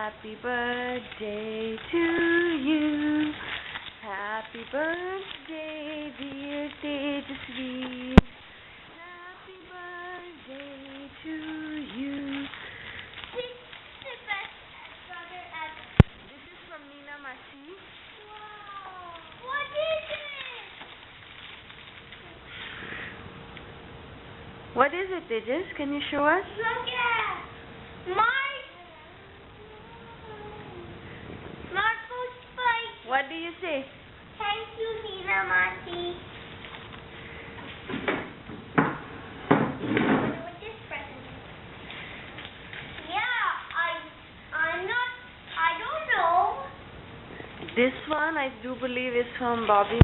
Happy birthday to you. Happy birthday, dear Tejas. Happy birthday to you. This is the best brother ever. This is from Nina Masi. Wow. What is it? What is it, Tejas? Can you show us? Look at Marco Spike. What do you say? Thank you, Nina Mati. What this present is? I don't know. This one I do believe is from Bobby.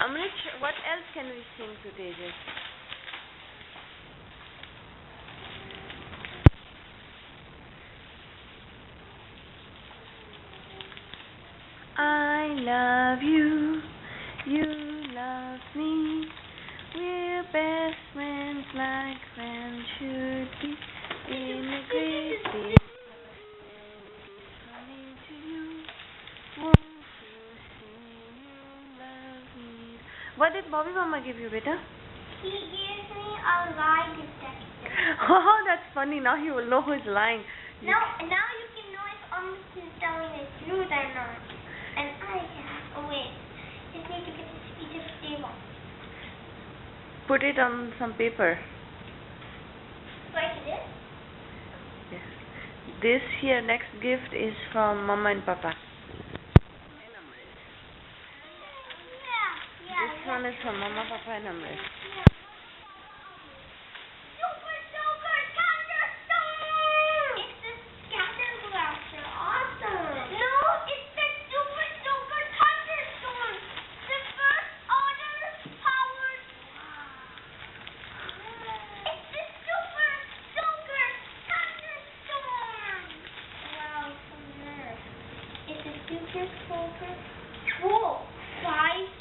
Amrit, what else can we sing to Tejas? I love you, you love me. We're best friends like friends should be. In a great big coming to you. Won't you see you love me? What did Bobby Mama give you, beta? He gave me a lie detector. Oh, that's funny. Now he will know who's lying. Now you can know if is telling the truth or not. And I have. Oh wait, just need to get this piece of table. Put it on some paper. Like this? Yes. This here next gift is from Mama and Papa. This one is from Mama, Papa and Amrit. Super Soaker Thunderstorm! It's the scatter blaster. Awesome. No, it's the Super Soaker Thunderstorm. The first order powered. It's the Super Soaker Thunderstorm. Wow, it's so nerve. It's a Super Soaker. Whoa, 5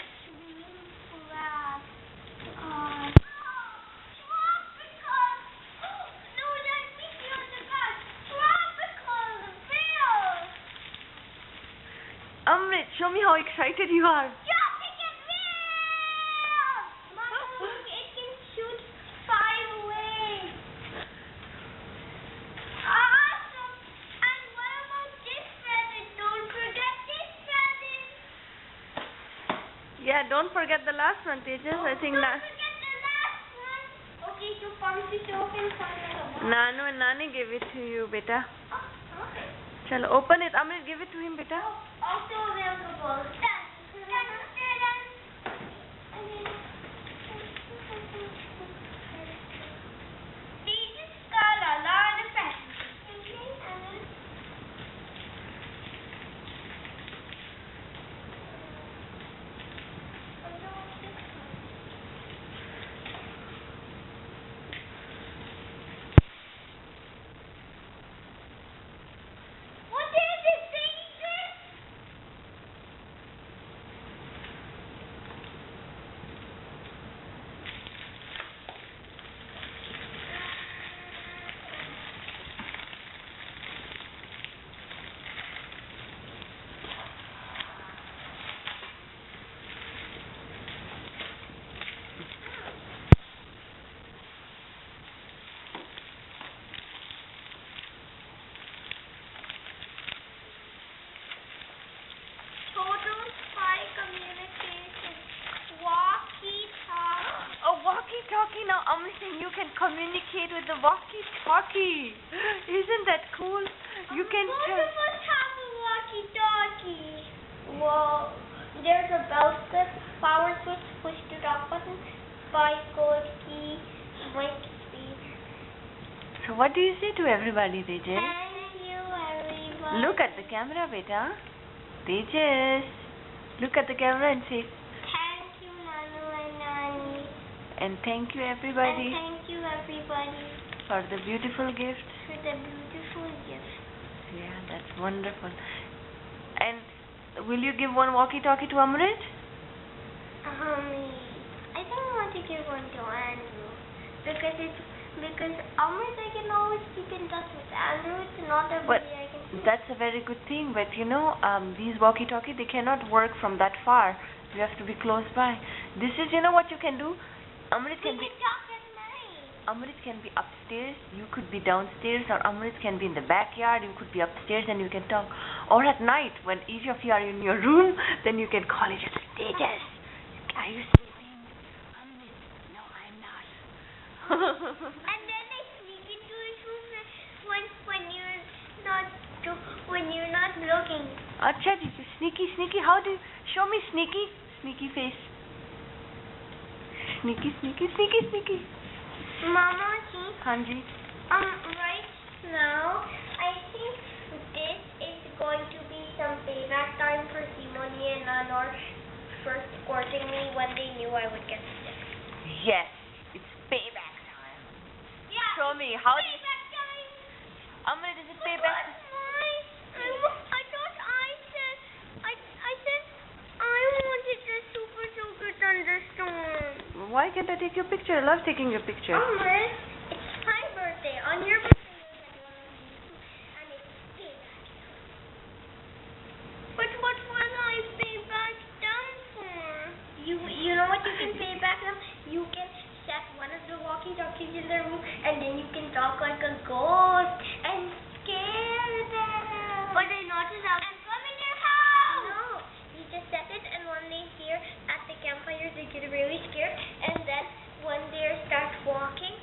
Amrit, show me how excited you are. Jumping at wheels! Mama, look, it can shoot 5 ways. Awesome! And what about this present? Don't forget this present. Yeah, don't forget the last one, Tejas. I think Don't forget the last one. Okay, so Pumpy Soap and Thunder. Nanu and Nani gave it to you, beta. Oh, okay. Chalo, open it. Amrit, give it to him, beta. Also available. Tejas got a lot of presents. What is it, Tejas? Total spy communication. Walkie-talkie. A walkie-talkie. Now, Amrit, you can communicate with the walkie-talkie. Isn't that cool? You can Both of us have a walkie-talkie. Whoa. There's a bell strip, power switch, push to talk button, spy code key, mic speaker. So what do you say to everybody, Tejas? Thank you, everybody. Look at the camera, beta. Tejas, look at the camera and say, Thank you, Nanu and Nani. and thank you, everybody, And thank you, everybody, for the beautiful gift. for the beautiful gift. Yeah, that's wonderful. And will you give one walkie-talkie to Amrit? I don't want to give one to Andrew because Amrit I can always keep in touch with. Andrew it's not a But I can. that's a very good thing. But you know, these walkie-talkie they cannot work from that far. You have to be close by. This is, you know, what you can do. Amrit can be. Talk at night. Amrit can be upstairs. You could be downstairs, or Amrit can be in the backyard. You could be upstairs, and you can talk. Or at night, when each of you are in your room, then you can call each other. Tejas, are you sleeping? Amrit, no, I'm not. And then I sneak into his room when you're not looking. Acha, sneaky. How do you show me sneaky face? Sneaky. Mama, see? Hanji. Right now, I think this is going to be some payback time for Simone and Anor first courting me when they knew I would get sick. Yes, it's payback time. Yeah. Show me how do you? Payback time. Amrit, is it payback? I thought I said I wanted the super thunderstorm. Why can't I take your picture? I love taking your picture. Amrit, it's my birthday. On your birthday you get one of these and it's payback. But what will I pay back them for? You know what you can pay back them? You can set one of the walkie-talkies in their room and then you can talk like a ghost and scare them. But they're not allowed to come in your house. No, you just set it and when they hear at the campfires they get really scared and then when they start walking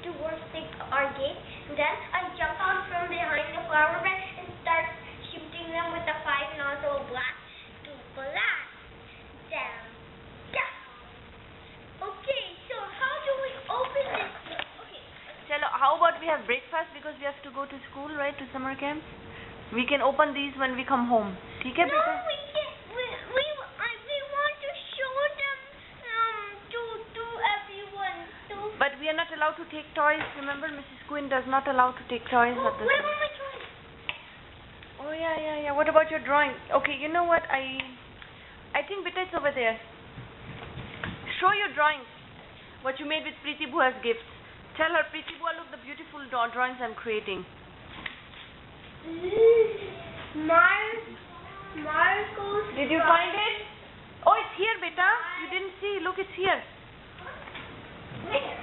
towards our gate, then I jump out from behind the flower bed and start shooting them with a 5-nozzle blast to blast them down. Okay, so how do we open this? Okay. Chalo, how about we have breakfast because we have to go to school, right, to summer camp? We can open these when we come home. ठीक है No, बेटा? we can't. We want to show them to everyone. But we are not allowed to take toys. Remember, Mrs. Quinn does not allow to take toys at the. What about my toys? Oh yeah. What about your drawing? Okay, you know what? I think beta it's over there. Show your drawings. What you made with Preeti Bua's gifts. Tell her, Preeti Bua, look the beautiful drawings I'm creating. Marco's. Did you find it? Oh, it's here, beta. You didn't see. Look, it's here. Where?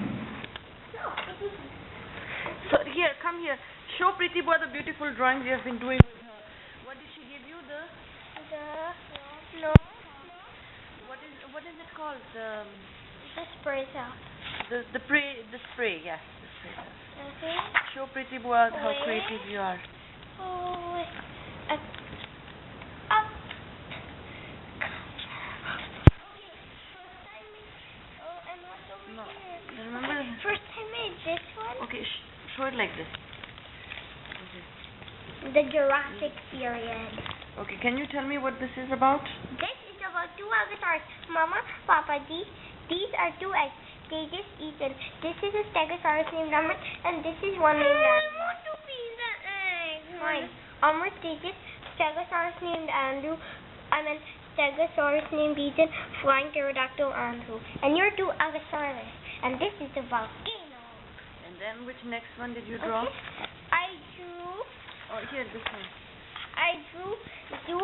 No, it isn't. So here, come here. Show Preeti Bua the beautiful drawings you have been doing with her. What did she give you? No. What is it called? The spray out. The spray. Yes, the spray. Okay. Show Preeti Bua how Wait. creative you are. Oh, wait. No. Remember? First I made this one. Okay, show it like this. The Jurassic period. Okay, can you tell me what this is about? This is about 2 avatars. Mama, Papa, these are 2 eggs. They just eat them. This is a Stegosaurus named Amrit, and this is one named Andrew. I want to be the egg. Fine. Amrit, Tejas, Stegosaurus named Andrew, Stegosaurus named Ethan, Flying Pterodactyl Andrew. And you're 2 Agasaurus. And this is the volcano. And then which next one did you draw? Okay. I drew. Oh, here, this one. I drew Zoo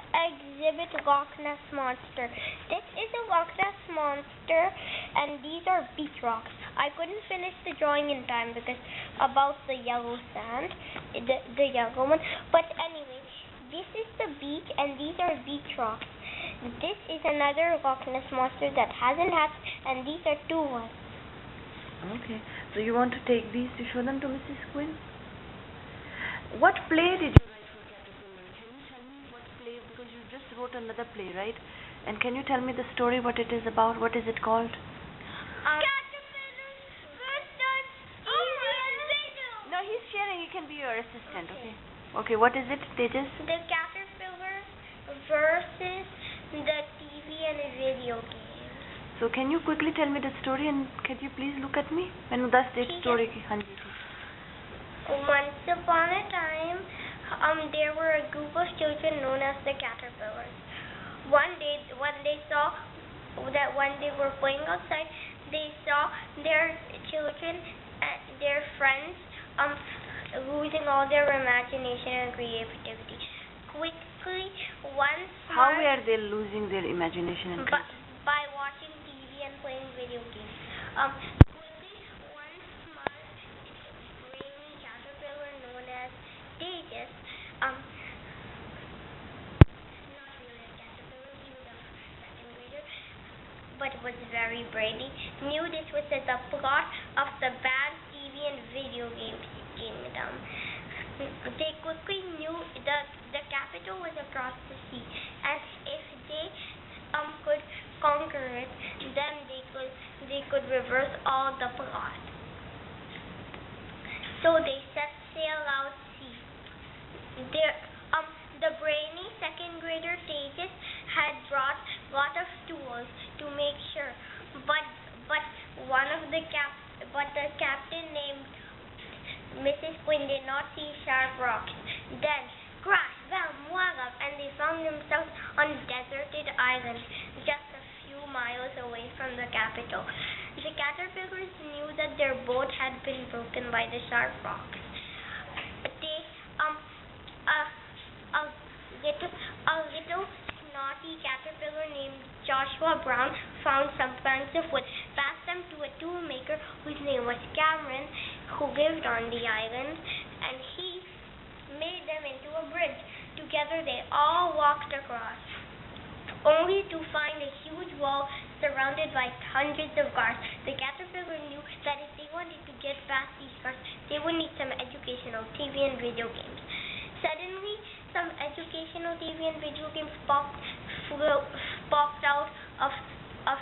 Exhibit Loch Ness Monster. This is a Loch Ness Monster and these are beach rocks. I couldn't finish the drawing in time because about the yellow sand, the yellow one. But anyway, this is the beach and these are beach rocks. This is another Loch Ness Monster that hasn't hatched and these are 2 ones. Okay, so you want to take these to show them to Mrs. Quinn? What play did you write for Caterpillar? Can you tell me what play, because you just wrote another play, right? And can you tell me the story, what it is about? What is it called? Caterpillar versus No, he's sharing. He can be your assistant, okay? Okay, what is it, Tejas? The Caterpillar versus the TV and a video game. So can you quickly tell me the story and can you please look at me? And that's the ठीक है. story. हाँ जी. Once upon a time, there were a group of children known as the caterpillars. One day, when they saw that when they were playing outside, they saw their children, their friends, losing all their imagination and creativity. Quickly, one How smart were they losing their imagination and by watching TV and playing video games. Quickly, one smart, brainy caterpillar known as Tejas, not really a caterpillar, he was a second grader, but was very brainy, knew this was the plot of the bad TV and video games kingdom. They quickly knew the capital was across the sea, and if they could conquer it, then they could reverse all the plot. So they set sail out sea. The brainy second grader Tejas had brought lot of tools to make sure, but the captain named Mrs. Quinn did not see sharp rocks. Then crash, bam, wallop, and they found themselves on a deserted island, just a few miles away from the capital. The caterpillars knew that their boat had been broken by the sharp rocks. They a little naughty caterpillar named Joshua Brown found some planks of wood, passed them to a tool maker whose name was Cameron, who lived on the island, and he made them into a bridge. Together they all walked across, only to find a huge wall surrounded by hundreds of guards. The caterpillar knew that if they wanted to get past these guards, they would need some educational TV and video games. Suddenly, some educational TV and video games popped out of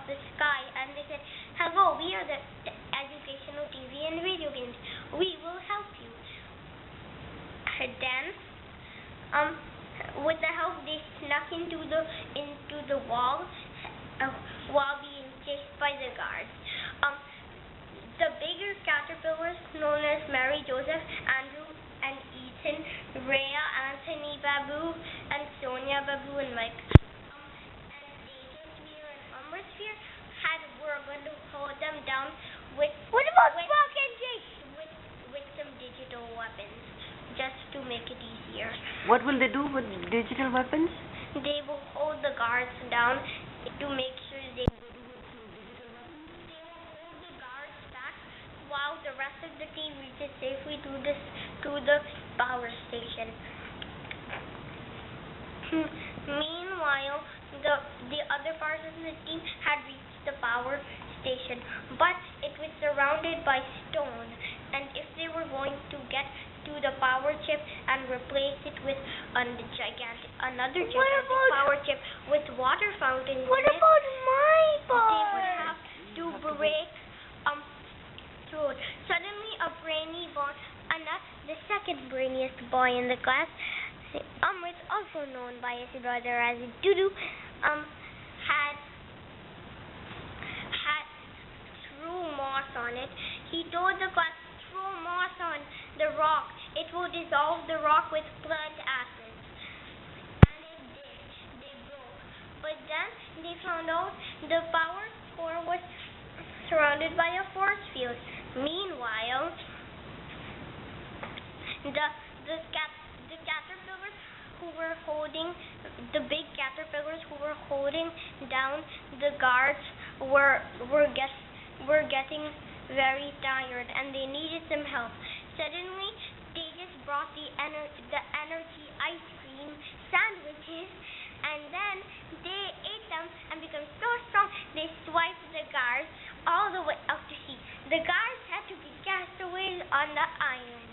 the sky, and they said, "Hello, we are the educational TV and video games. We will help you." Then, with the help, they snuck into the wall while being chased by the guards. The bigger caterpillars, known as Mary, Joseph, Andrew, and Ethan, Rhea, Anthony, Babu, and Sonia, Babu, and Mike, and Tejas, Mira, and Ambersphere were going to hold them down with some digital weapons, just to make it easier. What will they do with digital weapons? They will hold the guards down to make sure they will hold the guards back while the rest of the team reaches safely to the power station. Meanwhile, the other parts of the team had reached the power station, but it was surrounded by stone, and if they were going to get to the power chip and replace it with another gigantic power chip with water fountains What in it, about my they would boy? have to break through it. Suddenly, a brainy boy, the second brainiest boy in the class, Amrit, also known by his brother as Dudu, had threw moss on it. He told the class, "Throw moss on the rock. It will dissolve the rock with plant acids." And it did. They broke. But then they found out the power core was surrounded by a force field. Meanwhile, the caterpillars who were holding the big caterpillars who were holding down the guards were getting very tired, and they needed some help. Suddenly, they just brought the energy ice cream sandwiches, and then they ate them and became so strong they swiped the guards all the way out to sea. The guards had to be castaways on the island.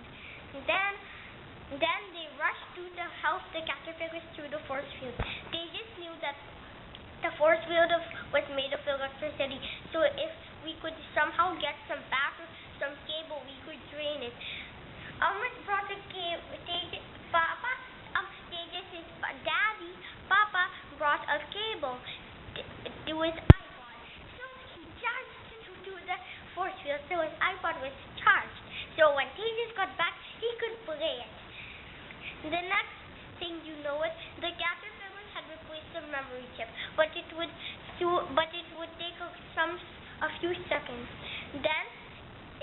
Then they rushed to help the caterpillars through the force field. They just knew that the force field was made of electricity, so if we could somehow get some cable, we could drain it. Almost brought the cable. Tejas' daddy, Papa, brought a cable to his iPod. So he the next thing you know it, the caterpillars had replaced the memory chip, but it would take a few seconds. Then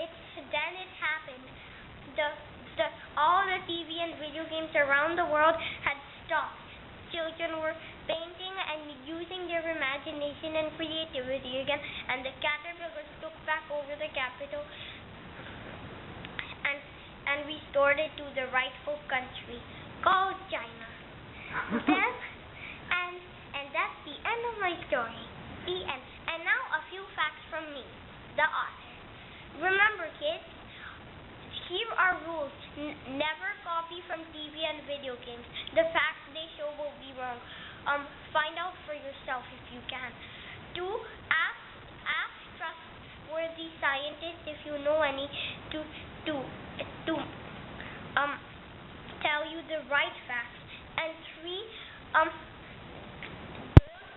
it happened. All the TV and video games around the world had stopped. Children were painting and using their imagination and creativity again, and the caterpillars took back over the capital and restored it to the rightful country called China. Then, and that's the end of my story. The end. And now a few facts from me, the author. Remember, kids, here are rules. Never copy from TV and video games. The facts they show will be wrong. Find out for yourself if you can. 2. Ask trustworthy scientists if you know any to tell you the right facts. And 3. Don't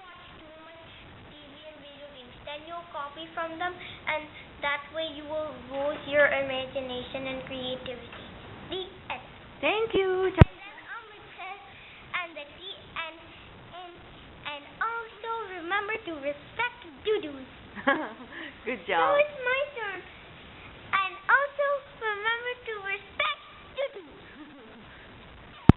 watch too much TV and video games. Then you'll copy from them, and that way you will lose your imagination and creativity. The end. Thank you. And then it says, and also remember to respect doo-doos. Good So job. it's my